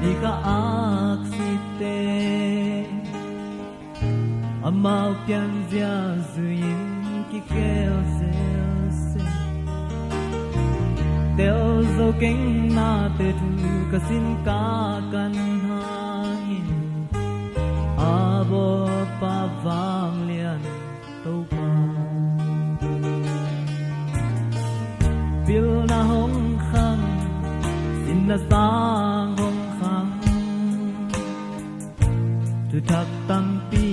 ni ka aksite maulPsan0 ki kêu se Teo zo keng na te tu ka sin ka kan hangin abo pa Vanglian Pa Bil na hong khang sin na sang hong khang tu thak tam pi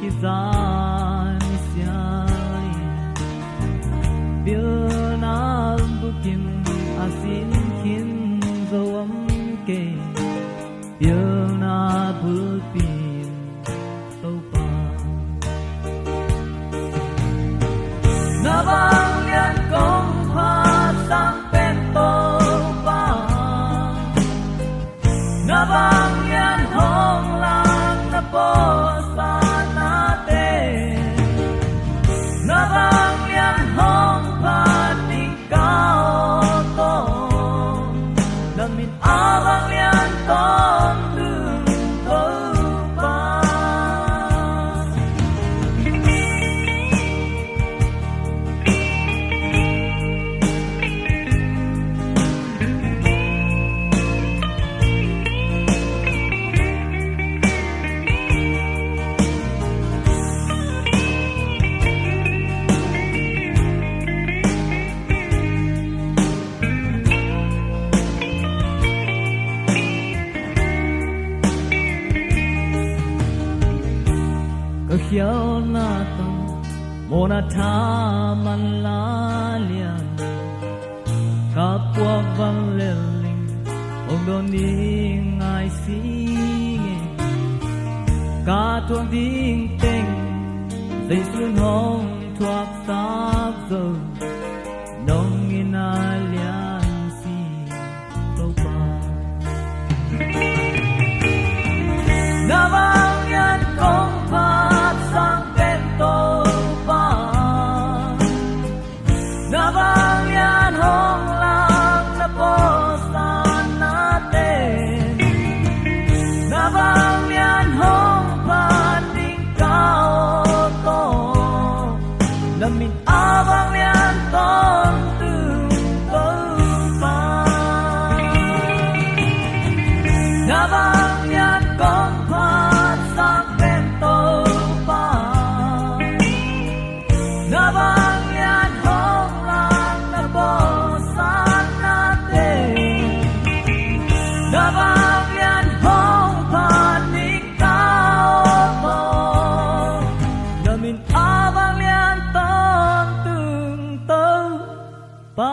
ki zan siai bil na bukin asin kin zo am ke bil na bulpin to pa na Vanglian kong pa sang pen to pa na Vanglian hong lang na po sa natin na Vanglian hong pa ni kao to na min Vanglian ton lung to pa Khiao na tong Muhna Maan la lian ka puak Vanglian ong do ni ngai sing ka tuang ding teng Zeisu In hong thuak sap zo nong in lian si to pa na Vanglian kong pa sang pen to pa na Vanglian hong lang na po sa natin na Vanglian hong pa ding kao to na min Vanglian ton tung to pa na Vanglian kong pa sang pen to pa na Vanglian hong lang na po sa natin na Vanglian hong pa ni kao to na min Vanglian ton tung to pa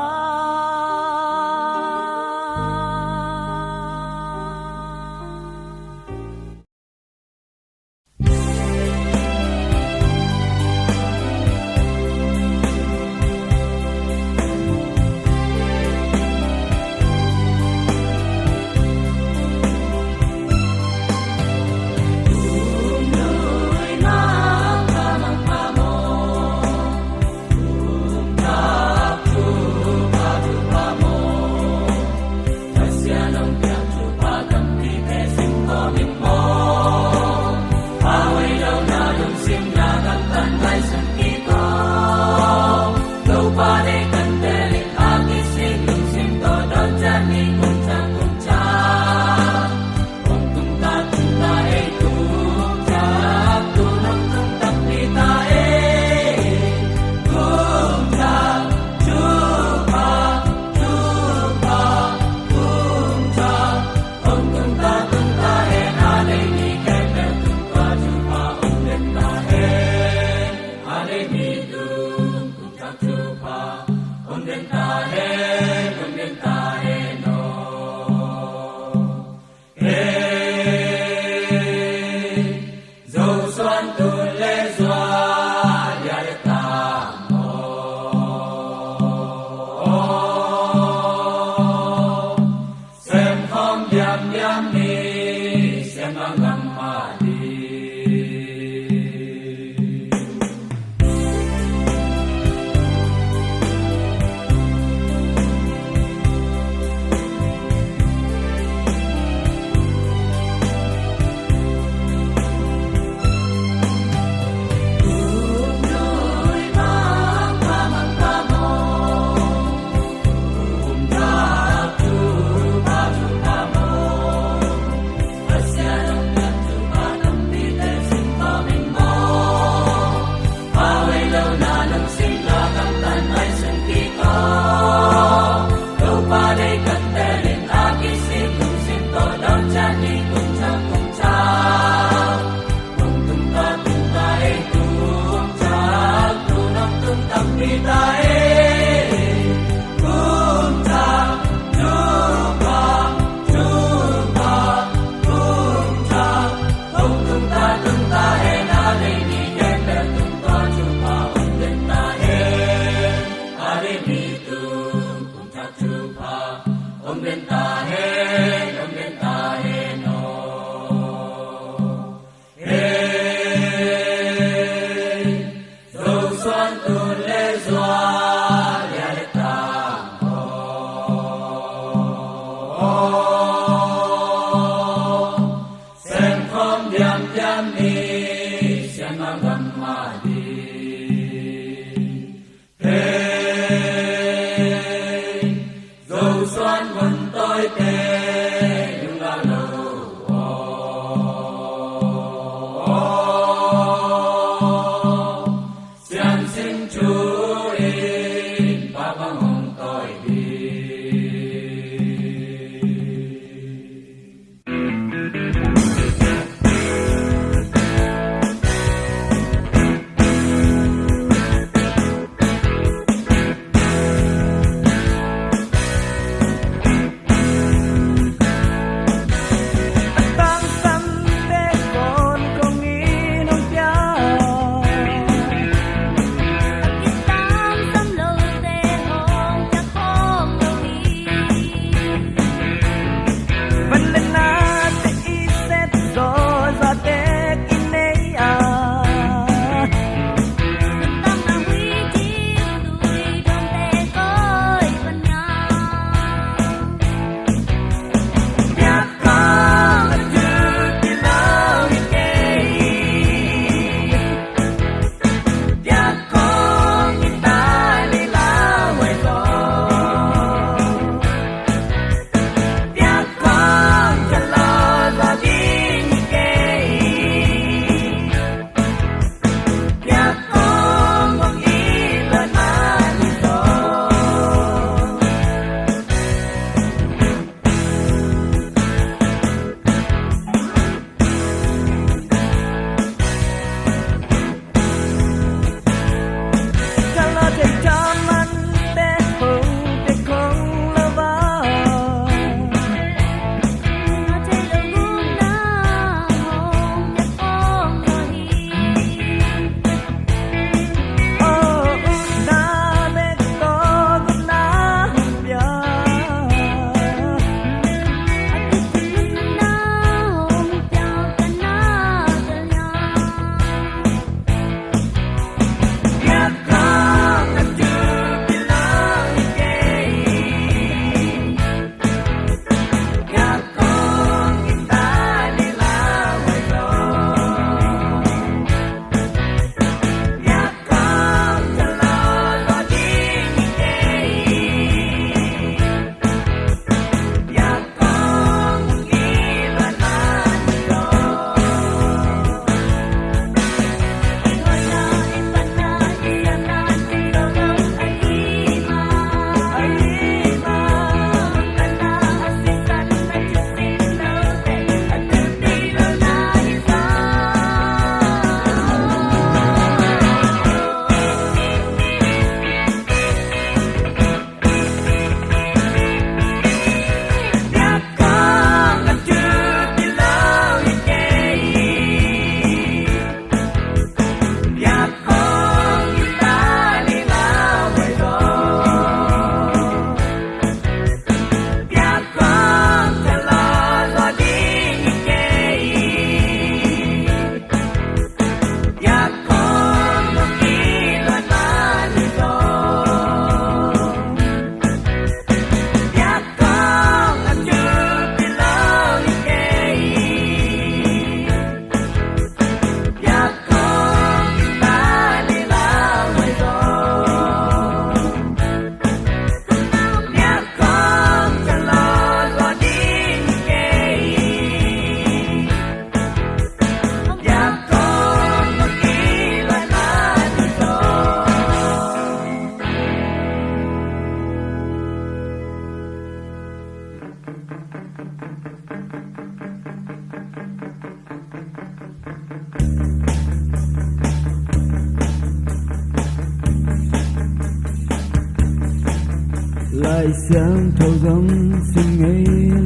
lại sáng thâu giống xin ngây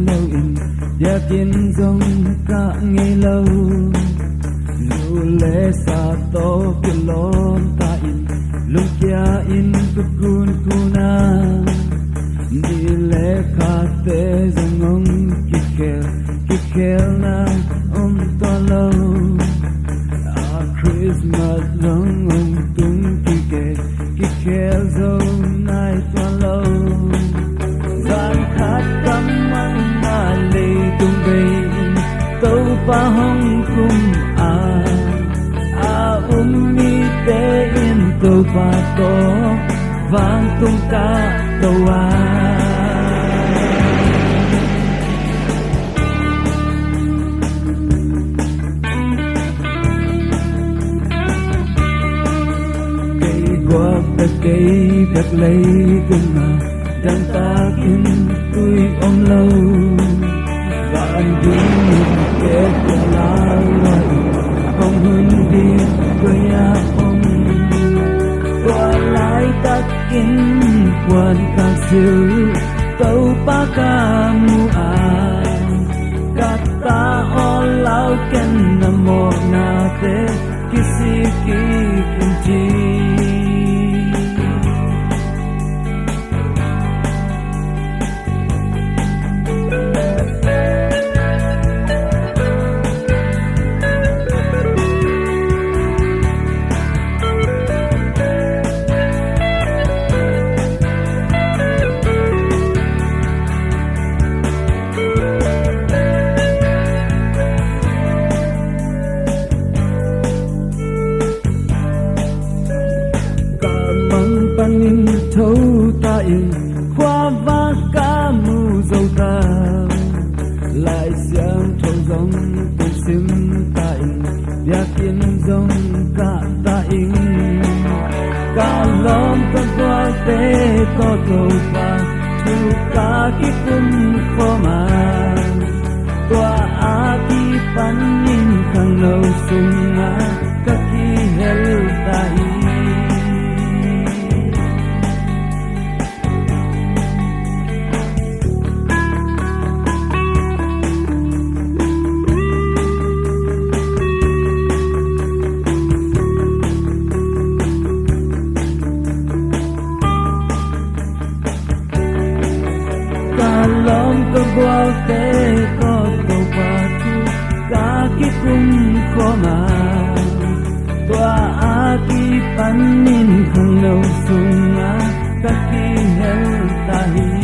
lâu in ya kiến giống cả ngây lâu dù lẽ xa to kia lon ta in lúc kia in cực cun kuna đi lẽ khát tê giống ông kikel na to lâu Christmas long ông tung kikel giống nay to lâu gian khát cắm măng mà lê tung bay tâu pa hong kum ba to vang tung ca tàu a ta cây Piak Leh cùng mà đang ta in tôi ôm lâu và anh vui kể cả lao không hơn đi với nhà ông qua lại ta in quan ta siêu tàu pa ca mu a kata olau ken namo na te kisi ki kimchi thấu tay khoa vác cá mu dâu ta lại xiang thâu giống cùng sim tay ya kiến giống cả ta in cả lom cả qua tê có cầu pa thu cả ki kum kho ma tua a ki pan in khang lâu sung na ka ki hel ta qua tê có cầu pa thu cả ki kum kho ma tua a ki pan in khang lâu sung na ka ki hel ta hi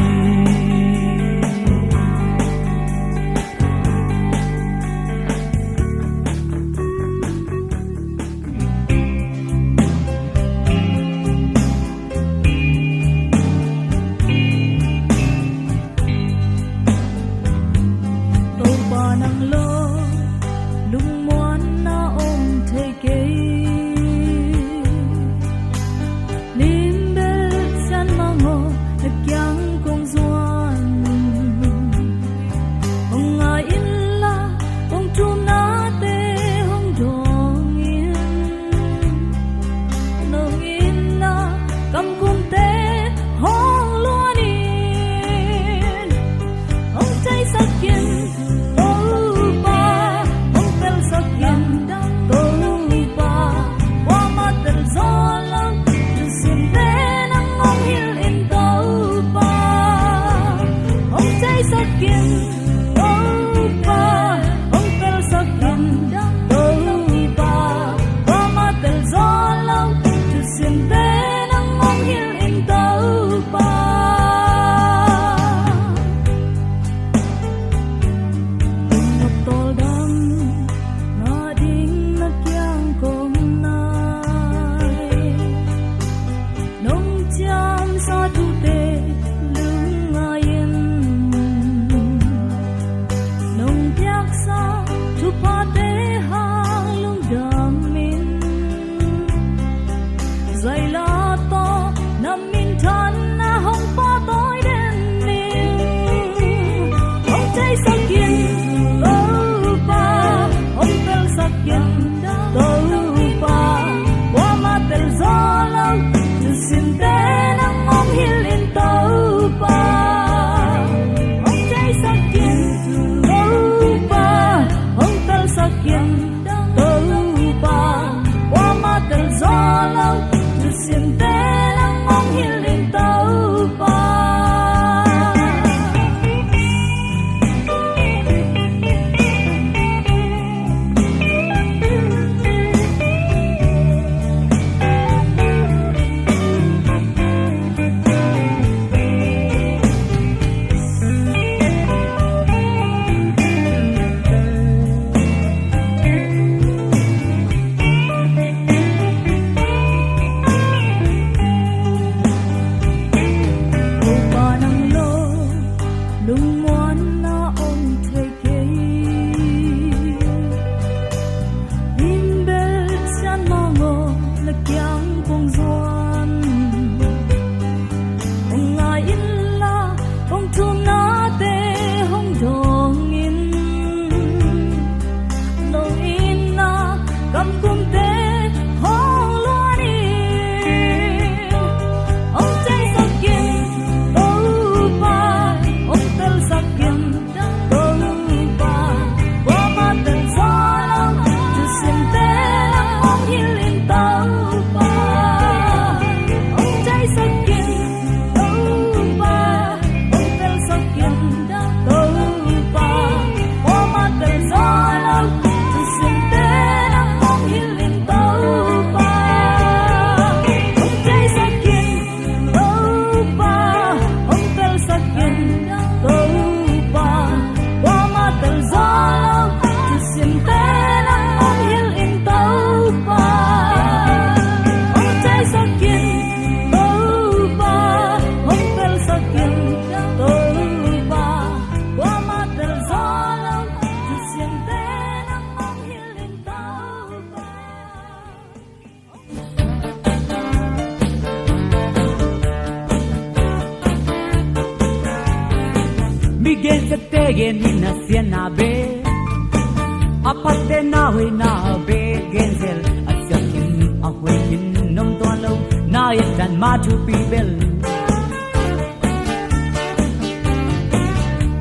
te gen in a sian na be apat te na hui na be gen zel a sian in a hui in nom to lo na yet dan ma tu pi bel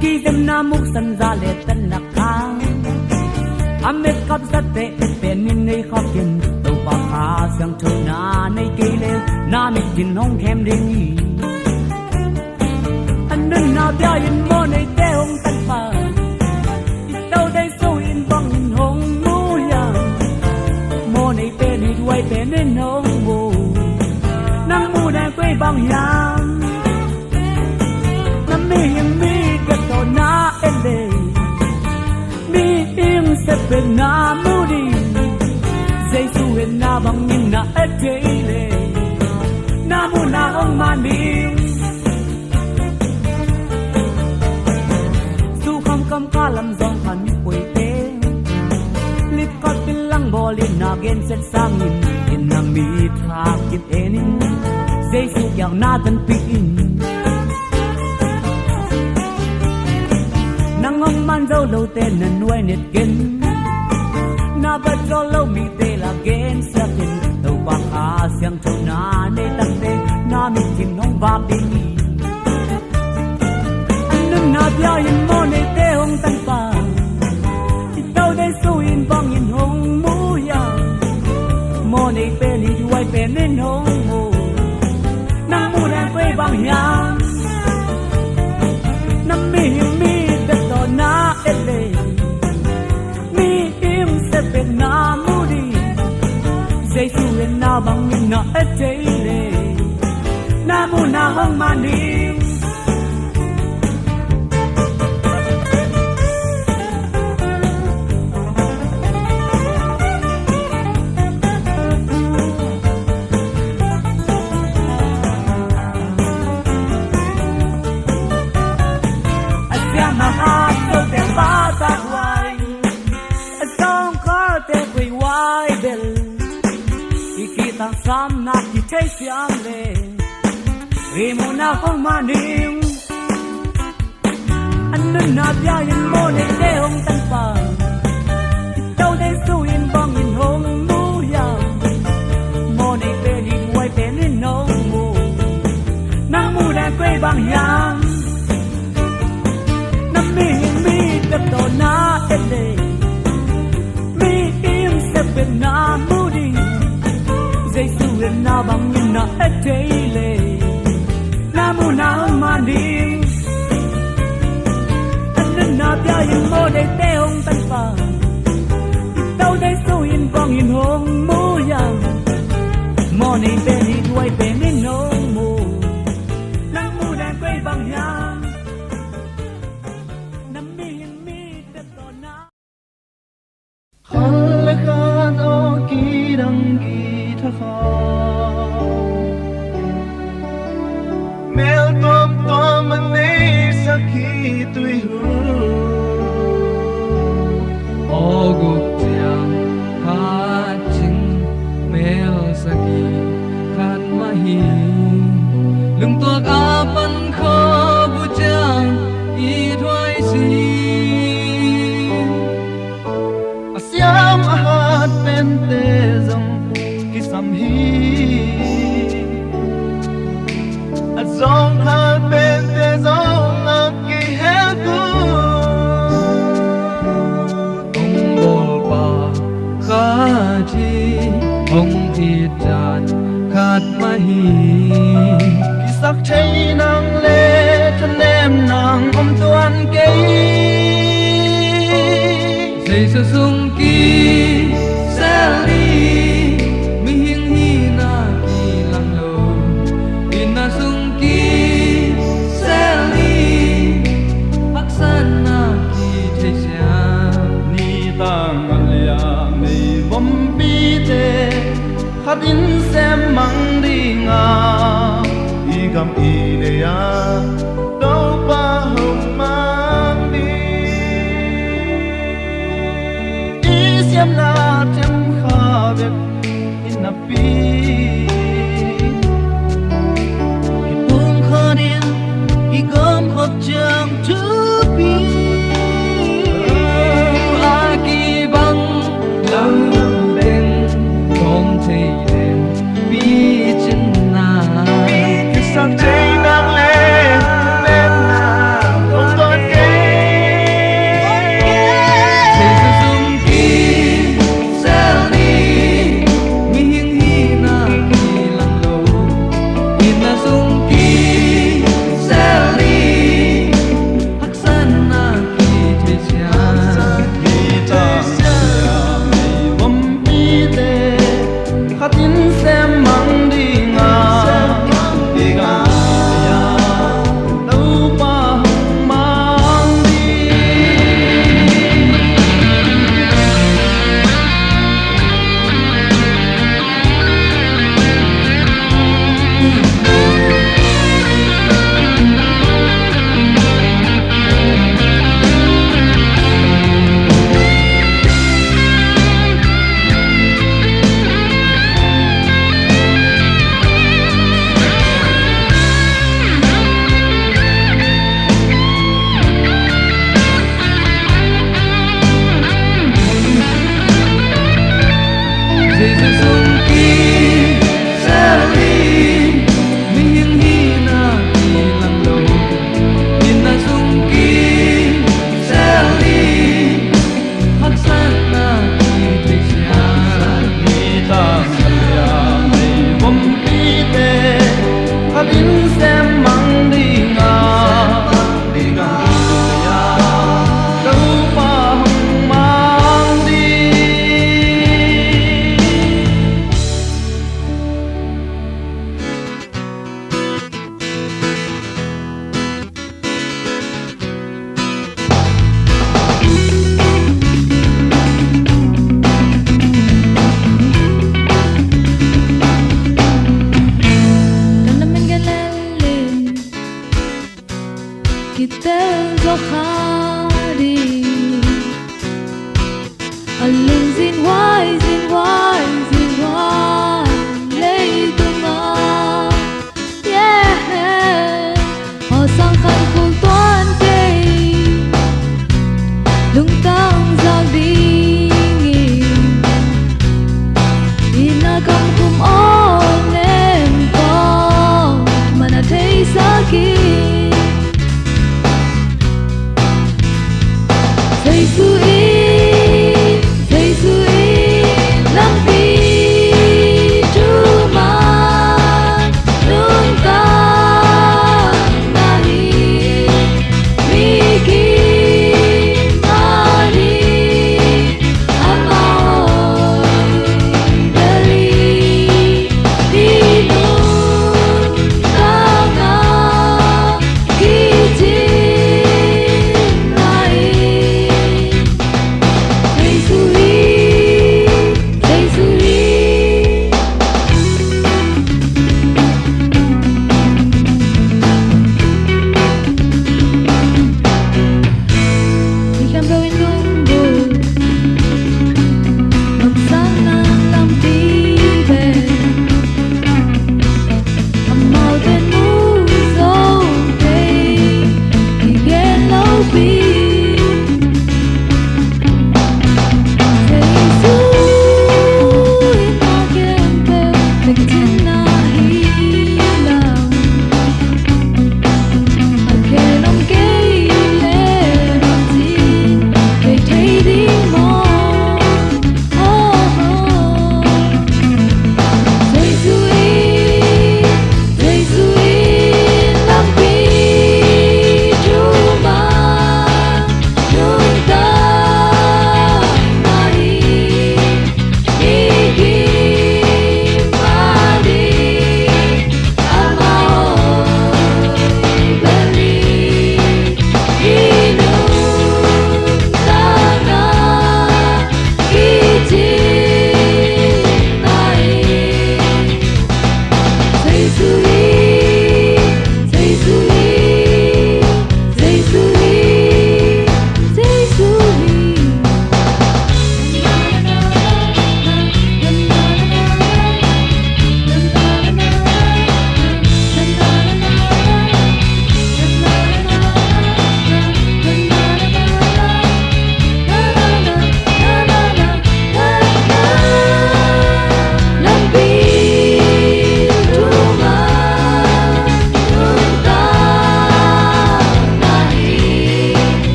ki dem na muk san za le tan na ka amet kap sa te pe min nei khop kin to pa kha sang thu na nei ke le na mi jin hong kem ding ni an nun na bia yin mo nei te hong tan pa i tau dai so in bang in hong mu ya mo nei pe ni duai pe nên hong mu nang mu dai quay bang yang nam mi yang mi ke to na ele mi im se pe na mu di Zeisu In na bang in na etele na mu na hong ma ni su kham kam ka lam zong khan mi poi te lit kot tin lang bolin na gen set sang in na mi tha kit enin Zeisu yang na tan pi in nang ngong man zo lo te na nuai net gen na ba zo lo mi te la gen sa kin to ba kha siang cho na ne tan te na mi kim nong va pe ni an nun na bia yin mo ne te hong tan pa i tau dai su in bang in hong mu ya mo ne pe ni duai pe nên hong mu nang mu na quay bang yang nam mi mi te to na ele mi im se pe na mu di Zeisu In na bang in na etele na mu na hong ma ni sam na ki te siam le re mo na hong ma ning an nun na bia yin mo le te hong tan pa tau dai su in bang in hong mu ya mo ne pe ni wai pe ni no mo na mu da quay bang yang na mi te to na ele mi im se pe na mu di Zeisu In na bang in na etele na mu na ma ni an nun na bia yin mo de te hong tan pa tau dai su in bang in hong mu ya mo ni pe ni duai pe ni no mu nang mu dan quay bang yang nam mi te to na khăn le khan o ki dang ki mel tom tom nei sakhi tui hu o gu tiang kha ching mel sakhi khat ma hi lung tuak a pan kho bu chang i thoi si asiam a hat pen te zong ki sam hi zong ha pen te zong a ki he ku ong bol pa kha chi ong i chan khat ma hi ki sak thei nang le than em nang om tuan ke Zeisu sung ki sali mi hing hi na ki lang lo in na sung ki sali aksan na ki thei sia ni tang alia mei vom pi te khat in sem mang di nga i gam i le ya do pa hong mang ni i siam na tem kha ve in na pi i pung kha din i gom khop chang tu pi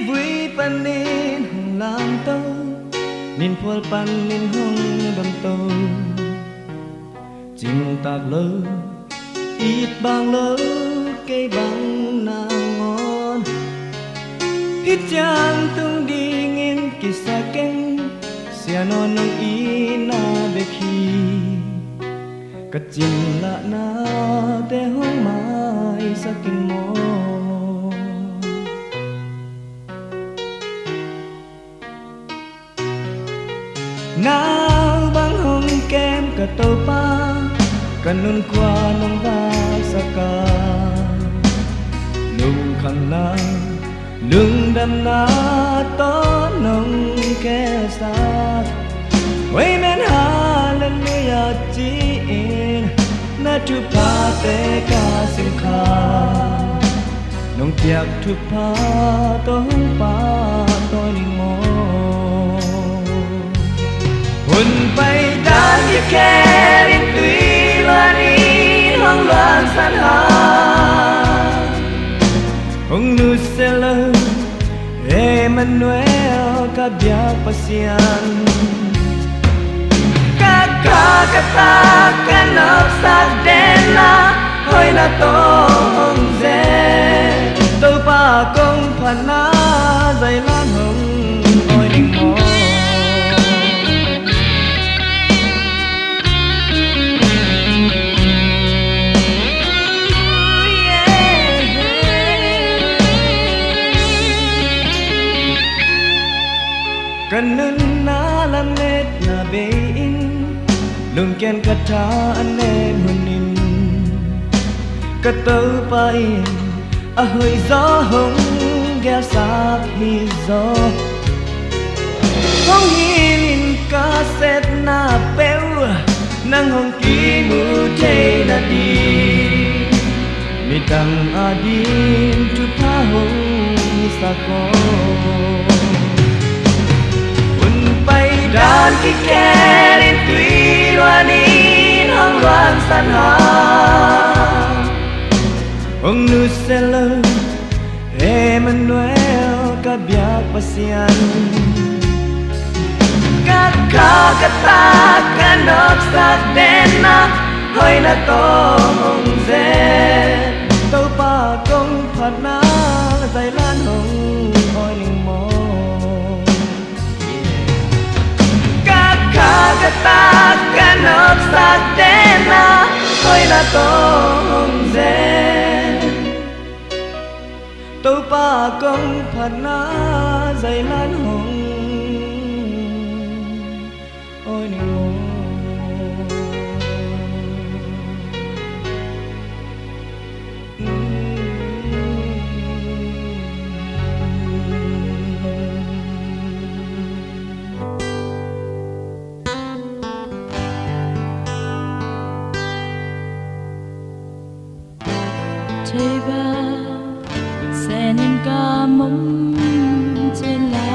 vui pan nín hồng lang tâu nín phul pan nín hồng đầm tâu chim tạc lơ ít bang lơ cây bang nàng ngon ít chang tung đi nghiêng kỳ sa keng xia non nong y na be khi cất chim lạ na te hong mai sa kinh mo nào bang hong kem cả tàu pa cả nun qua nong va sa ca nung khăn na lưng đâm na to nong ke sa way men hallelujah chi in na tu pa te ka sim kha nong tiak tu pa to pa to ning mo hun bay đã như khe đến tuy loan đi hoang loạn san ha ông nu sẽ lơ Emmanuel Pasian kata kanap sa dena hoy na tong ze to pa kong phana Zaila hong oi ning mo kanun na lamet na bein lung ken kata an9 hunin katau pain a hơi gió hong ghe sa hi gió hong hin ka set na peu nang hong ki mu te na di mi tang adin tu pa hong sa ko dan ki kerin tui loanin hong loan san ha ông nu sẽ lơ Emmanuel Pasian kata kanop sa dena hoy na tong ze tau pa kong phana Zaila hong oi ning mo kata kanop sa dena hoy na tong ze tau pa kong phana Zaila hong oi ning mo senin kamum chela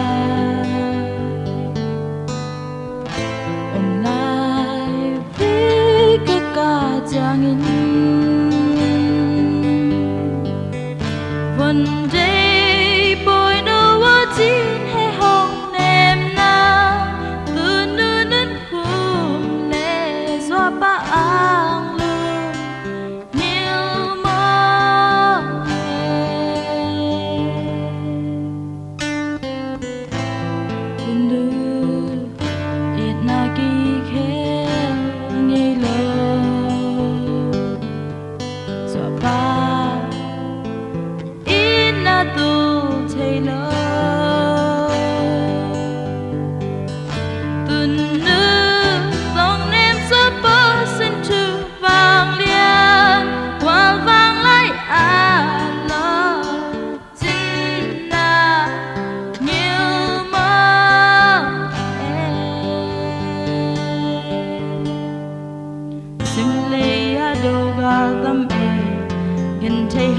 online vi ka jangin Vondeih boy no watin he hong nem na tu nu nun hum le zwa pa ang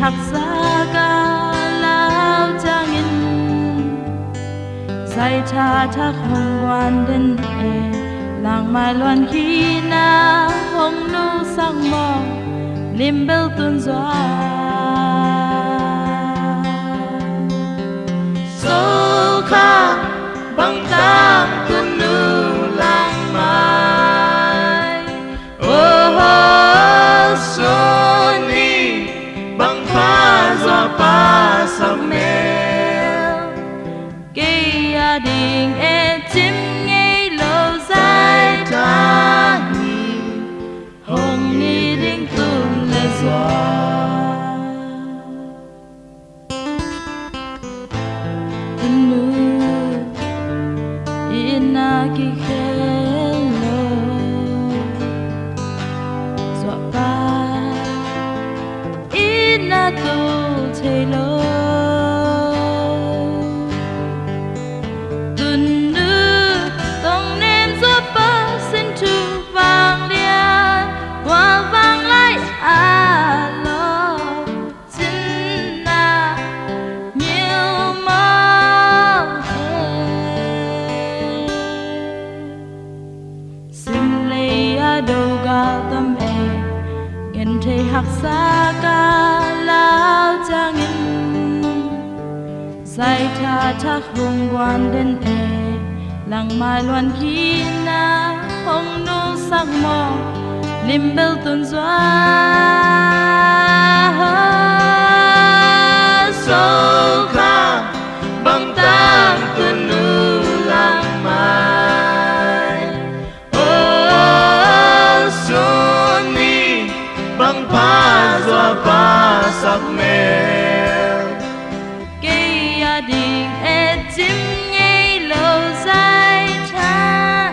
hak saga lao jangin sai cha thak hong wan den e lang mai loan khi na hong nu sang mo lim bel tun zwa sâu kha băng tam tuân nữ lang mai Suah Ni băng pha do pa sắc mèo cái gia đình em chim nghe lâu dài ta ni hồng ni đinh tuôn lệ gió tuân nữ ina ki hello gió pa ina tu thấy lo tuân nữ tông nên gió pa xin chu vàng lia hoa vàng lại lo xin na nhiều mong xin lấy đầu gạo tâm ngân thầy học xa ca lao trang in giải tha thác hồng quan đến làng mai loan khi na hồng nô sắc mò lim bel tuôn doa sâu kha băng tam tuân nữ lang mai Suah Ni băng pha do pa sắc mèo cái gia đình em chim nghe lâu dài cha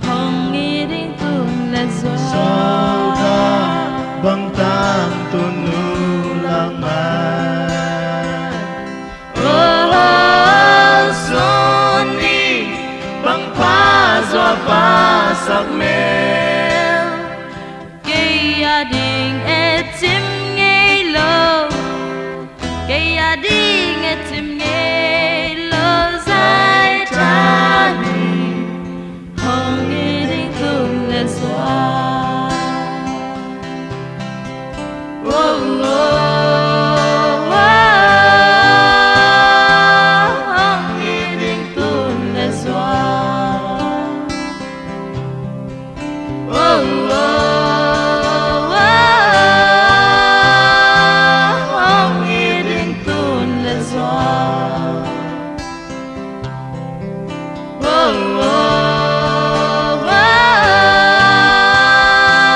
hồng nghi đinh tuôn lệ sâu gió kha băng tam tuân nữ lang mai Suah Ni băng pha do pa sắc mèo cái gia đình em chim nghe lâu cái gia đình em chim nghe lâu dài cha hồng nghi đinh tuôn lệ gió hồng nghi đinh tuôn lệ gió hồng nghi đinh tuôn lệ gió hồng nghi đinh tuôn lệ gió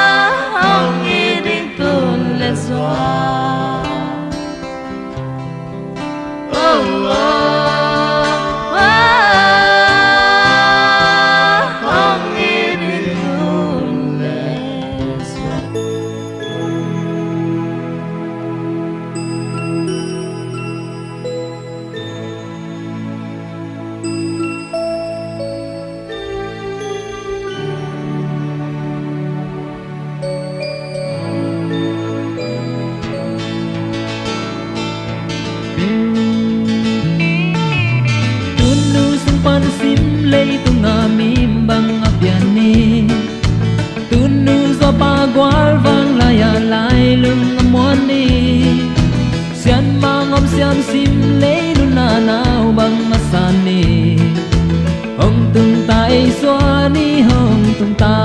hồng nghi đinh tuôn lệ gió Tunu simpan sim lei tunga mim bang apiani Tunu zo pa gwal vang laya lai lung amuan ni Sian mangom sian sim lei luna nao bang masani Hong tung tai Suah Ni hong tung ta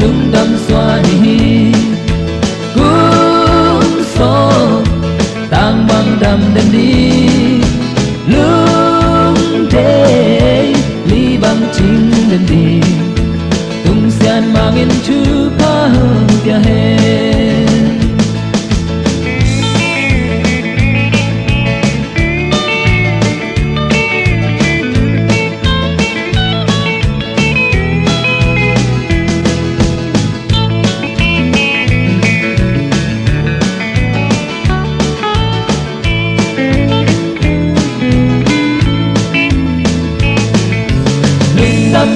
Lungdam Suah Ni cung so tang bang dam den di lung te li bang ching den di tung sian mangin chu pa hong tia he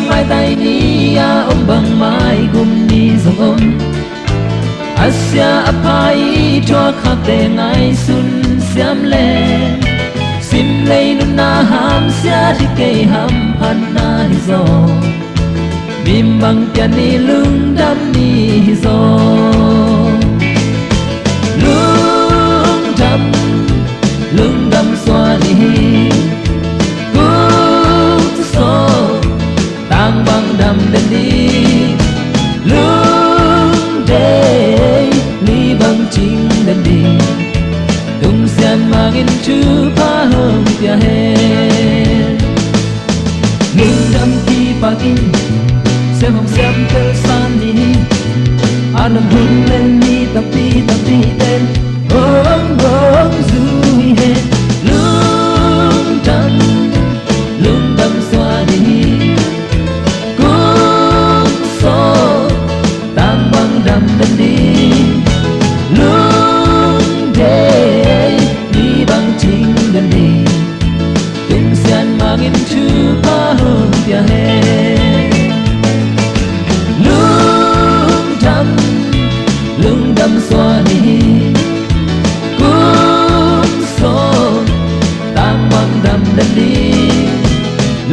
mai tay ni ya om bang mai gum ni zong om Asia apai cho khak te ngai sun siam le sim lei nun na ham sia di ke ham pan na hi zo bim bang pian ni lungdam ni hi zo san mangin chu pa hong tia he Lungdam Pa in xem hồng xem tel san ni anam hung lên ni tapi tên hong du he Lungdam Suah Ni cũng so tang bang đam đan đi Lungdam đi bang chinh đan đi tung san mangin chu pa hong tia he Lungdam Suah Ni cũng so tang bang đam đan đi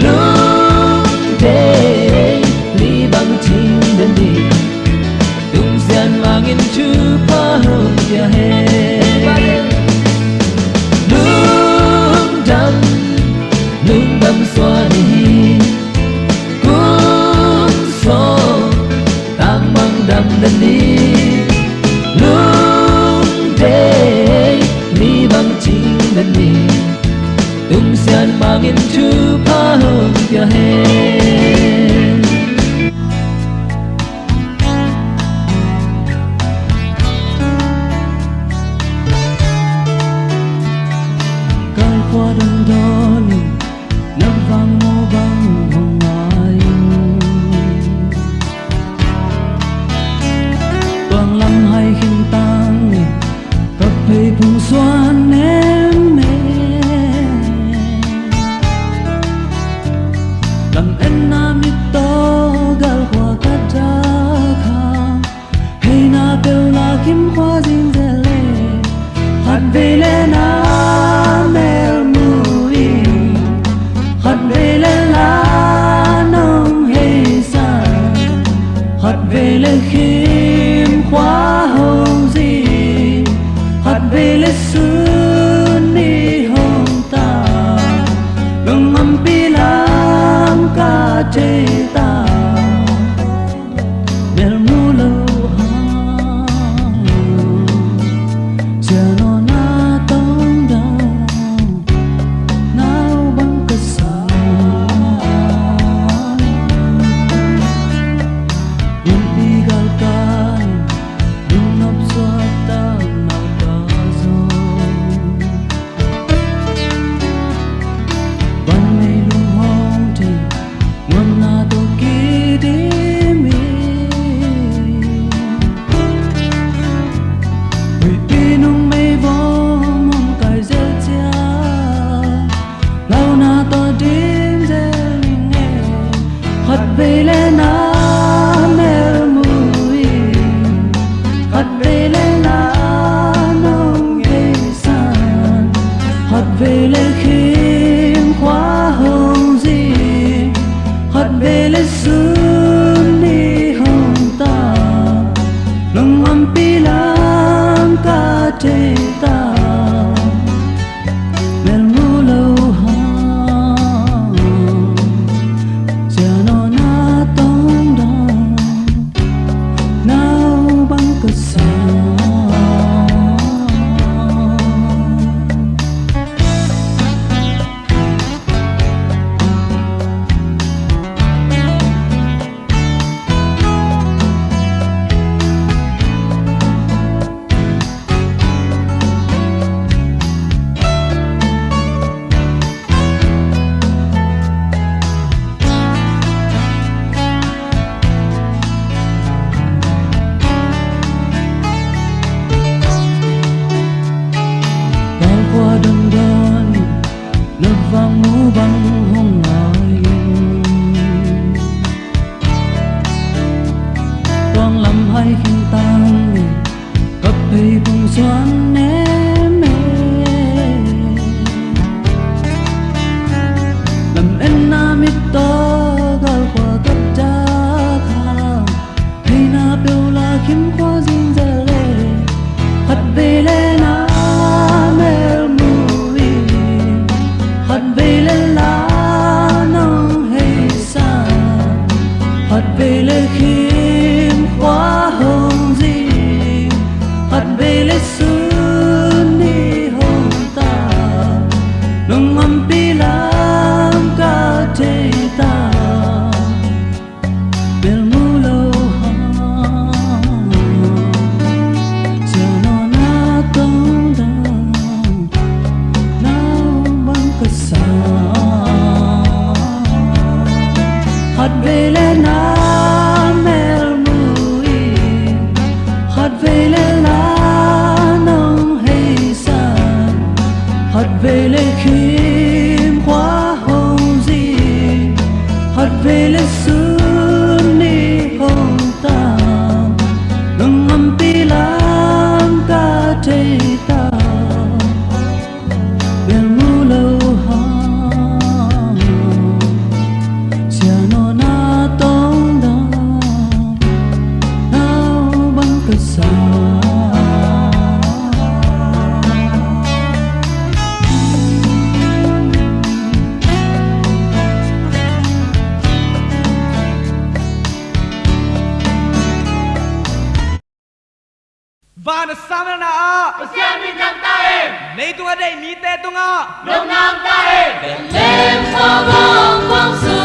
Lungdam đi bang chinh đan đi tung san mangin chu pa hong tia he Lungdam Suah Ni cũng so tang bang đam đan đi Lungdam đi bang chinh đan đi tung san mangin chu pa hong tia he Kai qua đông đó ni nấp vang mô vang hồng ai toàn lâm hay khinh tang ni cặp hay phùng xoan em Đằng em nam đi to gal hoa cát ra khang hay na bêu na kim hoa dinh dè lê Khat Vei Leh na mel mui Khat Vei Leh la nong hay sa Khat Vei Leh kim hoa hồng gì Khat Vei Leh sun ni hong ta Lungdam Pa chê ta bel mu lâu hang giờ nó na tông đau nao băng cơ sa in đi gal kai lung nop xoa ta nào ta rồi ban ngày lung hong thì Muhna to ki di mi Vì pinung mây vô mong cài dễ chia Lao na to đêm dễ linh nghe Khat Vei Leh na mel mui Khat Vei Leh na nong hay san Khat Vei Leh kim hoa hồng gì Khat Vei Leh sun ni hong ta Lungdam Pa chê ta mel mu lâu hang giờ nó na tông đau nao băng cơ sa sa Khat Vei Leh na mel muin Khat Vei Leh la nong hay san Khat Vei Leh khim khóa hồng gì Khat Vei Leh sun ni hồng tam Lungdam pi lam ka thei ta bel mu lâu hang siano na tong da nao bang ka sa Vana samana a Pasian mi nang tae Nei tunga dei mi te tunga Lungdam tae Lem pha vang quang su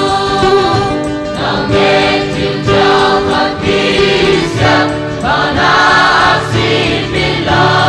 Nang nghe thiên cha Phật Di Sa Vana xin bi la